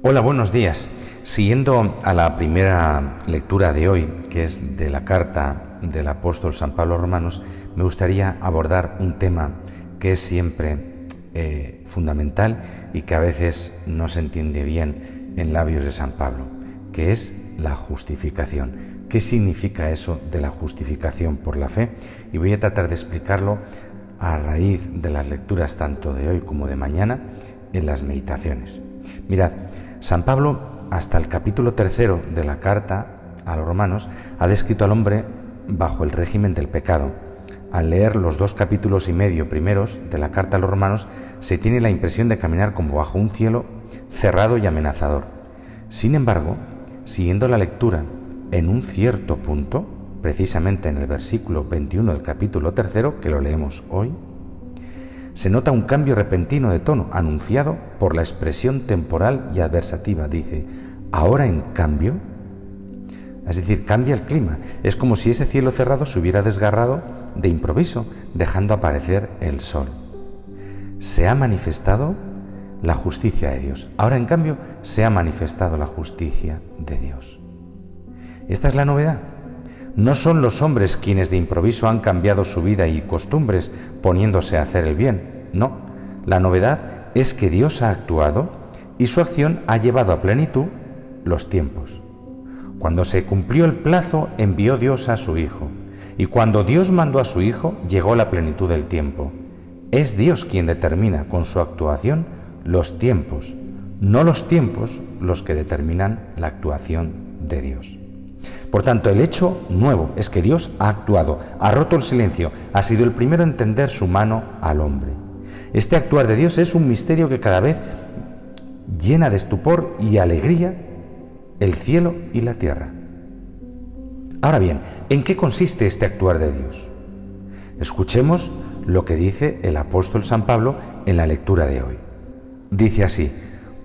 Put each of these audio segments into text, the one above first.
Hola, buenos días. Siguiendo a la primera lectura de hoy, que es de la carta del apóstol San Pablo a los Romanos, me gustaría abordar un tema que es siempre fundamental y que a veces no se entiende bien en labios de San Pablo, que es la justificación. ¿Qué significa eso de la justificación por la fe? Y voy a tratar de explicarlo a raíz de las lecturas tanto de hoy como de mañana en las meditaciones. Mirad, San Pablo, hasta el capítulo 3 de la carta a los Romanos, ha descrito al hombre bajo el régimen del pecado. Al leer los 2 capítulos y medio primeros de la carta a los Romanos, se tiene la impresión de caminar como bajo un cielo cerrado y amenazador. Sin embargo, siguiendo la lectura en un cierto punto, precisamente en el versículo 21 del capítulo 3, que lo leemos hoy, se nota un cambio repentino de tono anunciado por la expresión temporal y adversativa. Dice, ahora en cambio, es decir, cambia el clima. Es como si ese cielo cerrado se hubiera desgarrado de improviso, dejando aparecer el sol. Se ha manifestado la justicia de Dios. Ahora en cambio se ha manifestado la justicia de Dios. Esta es la novedad. No son los hombres quienes de improviso han cambiado su vida y costumbres poniéndose a hacer el bien. No, la novedad es que Dios ha actuado y su acción ha llevado a plenitud los tiempos. Cuando se cumplió el plazo, envió Dios a su Hijo. Y cuando Dios mandó a su Hijo, llegó la plenitud del tiempo. Es Dios quien determina con su actuación los tiempos, no los tiempos los que determinan la actuación de Dios. Por tanto, el hecho nuevo es que Dios ha actuado, ha roto el silencio, ha sido el primero en tender su mano al hombre. Este actuar de Dios es un misterio que cada vez llena de estupor y alegría el cielo y la tierra. Ahora bien, ¿en qué consiste este actuar de Dios? Escuchemos lo que dice el apóstol San Pablo en la lectura de hoy. Dice así,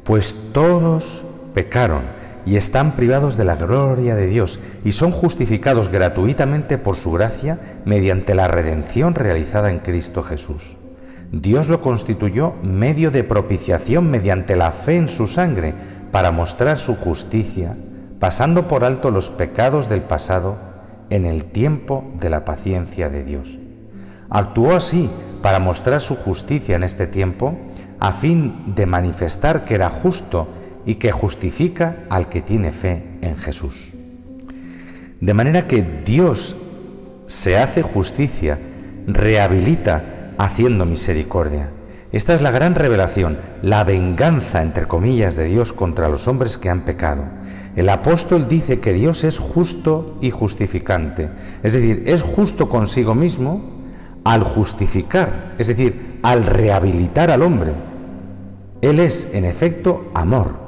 pues todos pecaron y están privados de la gloria de Dios y son justificados gratuitamente por su gracia mediante la redención realizada en Cristo Jesús. Dios lo constituyó medio de propiciación mediante la fe en su sangre para mostrar su justicia, pasando por alto los pecados del pasado en el tiempo de la paciencia de Dios. Actuó así para mostrar su justicia en este tiempo, a fin de manifestar que era justo y que justifica al que tiene fe en Jesús. De manera que Dios se hace justicia, rehabilita haciendo misericordia. Esta es la gran revelación, la venganza, entre comillas, de Dios contra los hombres que han pecado. El apóstol dice que Dios es justo y justificante, es decir, es justo consigo mismo al justificar, es decir, al rehabilitar al hombre. Él es, en efecto, amor.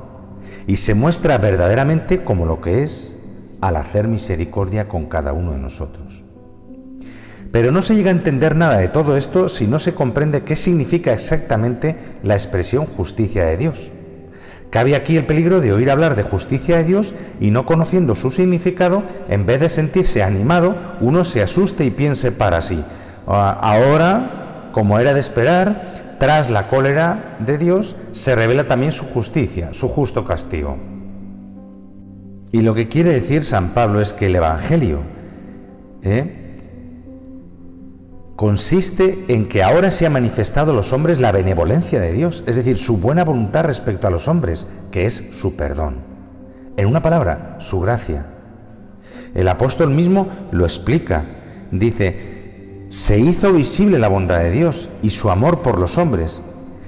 Y se muestra verdaderamente como lo que es al hacer misericordia con cada uno de nosotros. Pero no se llega a entender nada de todo esto si no se comprende qué significa exactamente la expresión justicia de Dios. Cabe aquí el peligro de oír hablar de justicia de Dios y no conociendo su significado, en vez de sentirse animado, uno se asuste y piense para sí, ahora, como era de esperar, tras la cólera de Dios se revela también su justicia, su justo castigo. Y lo que quiere decir San Pablo es que el Evangelio consiste en que ahora se ha manifestado a los hombres la benevolencia de Dios, es decir, su buena voluntad respecto a los hombres, que es su perdón. En una palabra, su gracia. El apóstol mismo lo explica, dice, se hizo visible la bondad de Dios y su amor por los hombres,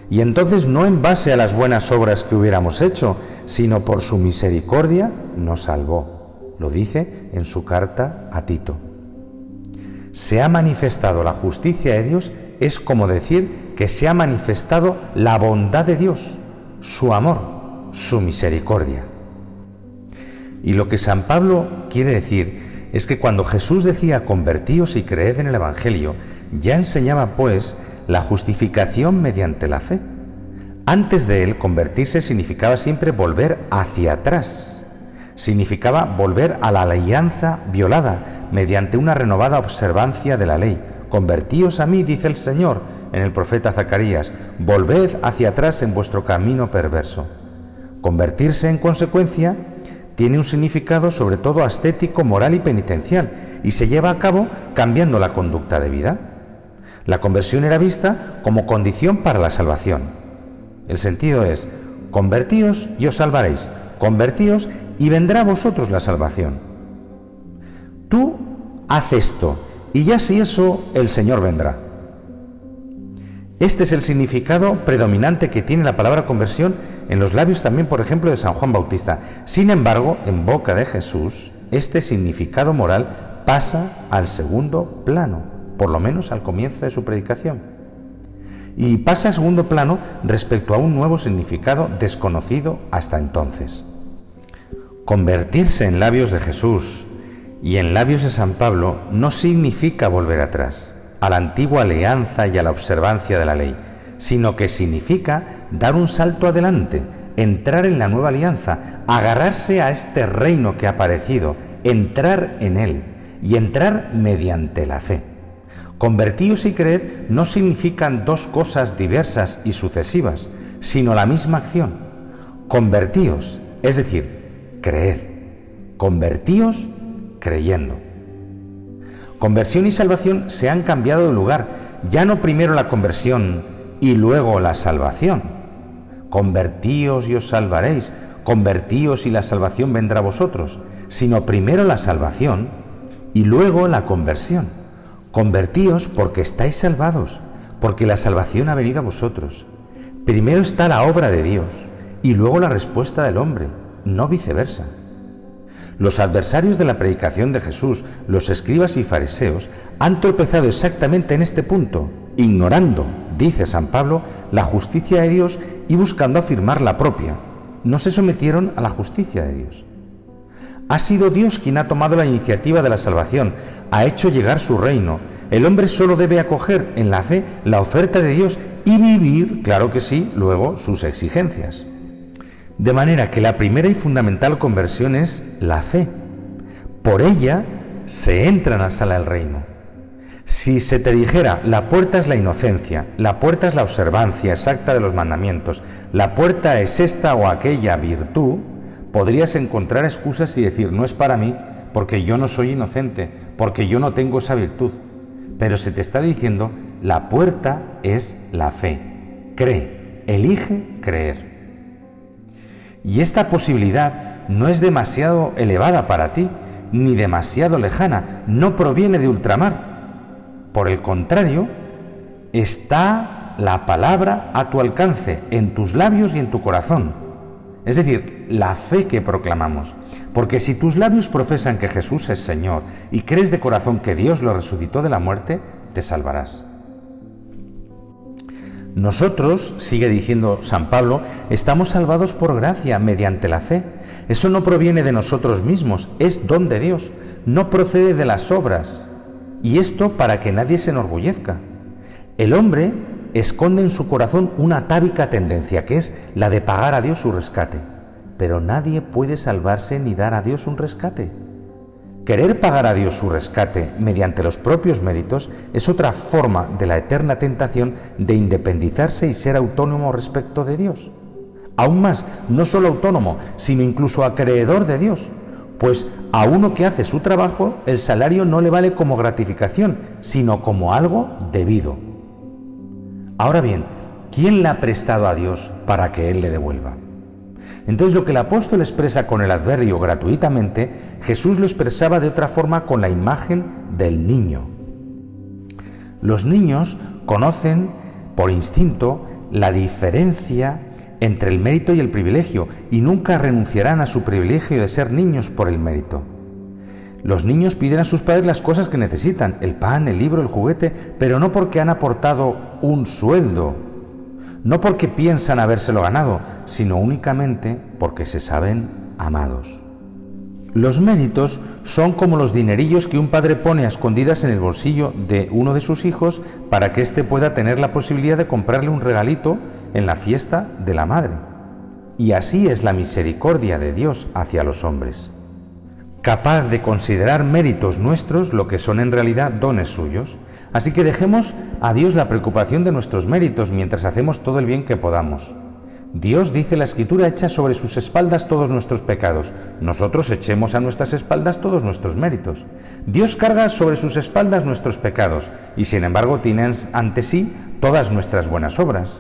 y entonces no en base a las buenas obras que hubiéramos hecho, sino por su misericordia nos salvó. Lo dice en su carta a Tito. Se ha manifestado la justicia de Dios es como decir que se ha manifestado la bondad de Dios, su amor, su misericordia. Y lo que San Pablo quiere decir es que cuando Jesús decía convertíos y creed en el Evangelio, ya enseñaba pues la justificación mediante la fe. Antes de él, convertirse significaba siempre volver hacia atrás, significaba volver a la alianza violada mediante una renovada observancia de la ley. Convertíos a mí, dice el Señor en el profeta Zacarías, volved hacia atrás en vuestro camino perverso. Convertirse, en consecuencia, tiene un significado sobre todo ascético, moral y penitencial, y se lleva a cabo cambiando la conducta de vida. La conversión era vista como condición para la salvación. El sentido es: convertíos y os salvaréis, convertíos y vendrá a vosotros la salvación. Tú haz esto, y ya si eso, el Señor vendrá. Este es el significado predominante que tiene la palabra conversión en los labios también, por ejemplo, de San Juan Bautista. Sin embargo, en boca de Jesús, este significado moral pasa al segundo plano, por lo menos al comienzo de su predicación. Y pasa a segundo plano respecto a un nuevo significado desconocido hasta entonces. Convertirse en labios de Jesús y en labios de San Pablo no significa volver atrás, a la antigua alianza y a la observancia de la ley, sino que significa dar un salto adelante, entrar en la nueva alianza, agarrarse a este reino que ha aparecido, entrar en él y entrar mediante la fe. Convertíos y creed no significan dos cosas diversas y sucesivas, sino la misma acción. Convertíos, es decir, creed. Convertíos creyendo. Conversión y salvación se han cambiado de lugar, ya no primero la conversión y luego la salvación. Convertíos y os salvaréis, convertíos y la salvación vendrá a vosotros, sino primero la salvación y luego la conversión. Convertíos porque estáis salvados, porque la salvación ha venido a vosotros. Primero está la obra de Dios y luego la respuesta del hombre, no viceversa. Los adversarios de la predicación de Jesús, los escribas y fariseos, han tropezado exactamente en este punto, ignorando, dice San Pablo, la justicia de Dios y buscando afirmar la propia. No se sometieron a la justicia de Dios. Ha sido Dios quien ha tomado la iniciativa de la salvación, ha hecho llegar su reino. El hombre solo debe acoger en la fe la oferta de Dios y vivir, claro que sí, luego sus exigencias. De manera que la primera y fundamental conversión es la fe. Por ella se entra en la sala del reino. Si se te dijera, la puerta es la inocencia, la puerta es la observancia exacta de los mandamientos, la puerta es esta o aquella virtud, podrías encontrar excusas y decir, no es para mí, porque yo no soy inocente, porque yo no tengo esa virtud. Pero se te está diciendo, la puerta es la fe. Cree, elige creer. Y esta posibilidad no es demasiado elevada para ti, ni demasiado lejana, no proviene de ultramar. Por el contrario, está la palabra a tu alcance, en tus labios y en tu corazón. Es decir, la fe que proclamamos. Porque si tus labios profesan que Jesús es Señor y crees de corazón que Dios lo resucitó de la muerte, te salvarás. Nosotros, sigue diciendo San Pablo, estamos salvados por gracia, mediante la fe. Eso no proviene de nosotros mismos, es don de Dios, no procede de las obras. Y esto para que nadie se enorgullezca. El hombre esconde en su corazón una atávica tendencia, que es la de pagar a Dios su rescate. Pero nadie puede salvarse ni dar a Dios un rescate. Querer pagar a Dios su rescate mediante los propios méritos es otra forma de la eterna tentación de independizarse y ser autónomo respecto de Dios. Aún más, no solo autónomo, sino incluso acreedor de Dios, pues a uno que hace su trabajo el salario no le vale como gratificación, sino como algo debido. Ahora bien, ¿quién le ha prestado a Dios para que Él le devuelva? Entonces lo que el apóstol expresa con el adverbio gratuitamente, Jesús lo expresaba de otra forma con la imagen del niño. Los niños conocen por instinto la diferencia entre el mérito y el privilegio y nunca renunciarán a su privilegio de ser niños por el mérito. Los niños piden a sus padres las cosas que necesitan, el pan, el libro, el juguete, pero no porque han aportado un sueldo, no porque piensan habérselo ganado, sino únicamente porque se saben amados. Los méritos son como los dinerillos que un padre pone a escondidas en el bolsillo de uno de sus hijos para que éste pueda tener la posibilidad de comprarle un regalito en la fiesta de la madre. Y así es la misericordia de Dios hacia los hombres, capaz de considerar méritos nuestros lo que son en realidad dones suyos. Así que dejemos a Dios la preocupación de nuestros méritos mientras hacemos todo el bien que podamos. Dios, dice la Escritura, echa sobre sus espaldas todos nuestros pecados. Nosotros echemos a nuestras espaldas todos nuestros méritos. Dios carga sobre sus espaldas nuestros pecados y, sin embargo, tiene ante sí todas nuestras buenas obras,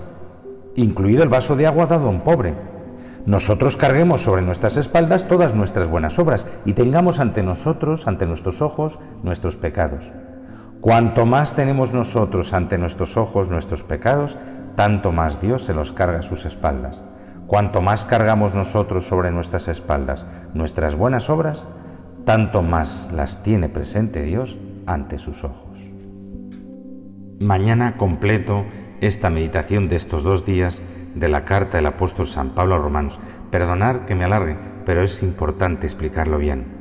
incluido el vaso de agua dado a un pobre. Nosotros carguemos sobre nuestras espaldas todas nuestras buenas obras y tengamos ante nosotros, ante nuestros ojos, nuestros pecados. Cuanto más tenemos nosotros ante nuestros ojos nuestros pecados, tanto más Dios se los carga a sus espaldas. Cuanto más cargamos nosotros sobre nuestras espaldas nuestras buenas obras, tanto más las tiene presente Dios ante sus ojos. Mañana completo esta meditación de estos 2 días de la carta del apóstol San Pablo a los Romanos. Perdonad que me alargue, pero es importante explicarlo bien.